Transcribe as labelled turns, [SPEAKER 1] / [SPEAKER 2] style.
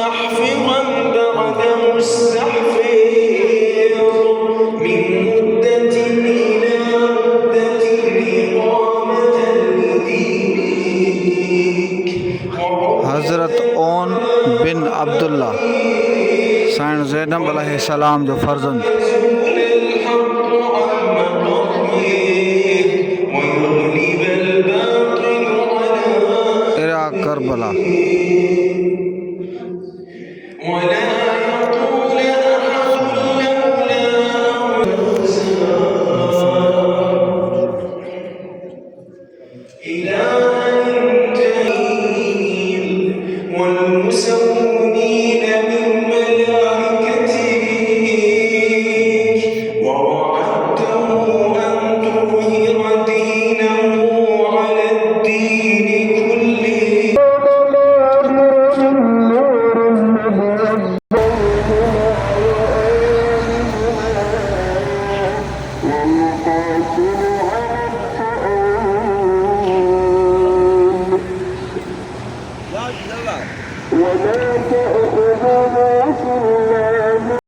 [SPEAKER 1] مستحفظا بعد مستحفظ من مدة إلى مدة إقامة لدينك
[SPEAKER 2] हज़रत ओन बिन अब्दुल्ला साइण ज़ैनब अलैहिस्सलाम जो फर्जंद इराक़ करबला
[SPEAKER 1] والمسومين من ملائكته ووعدته أن تظهر دينه على الدين كله ولا تأخذ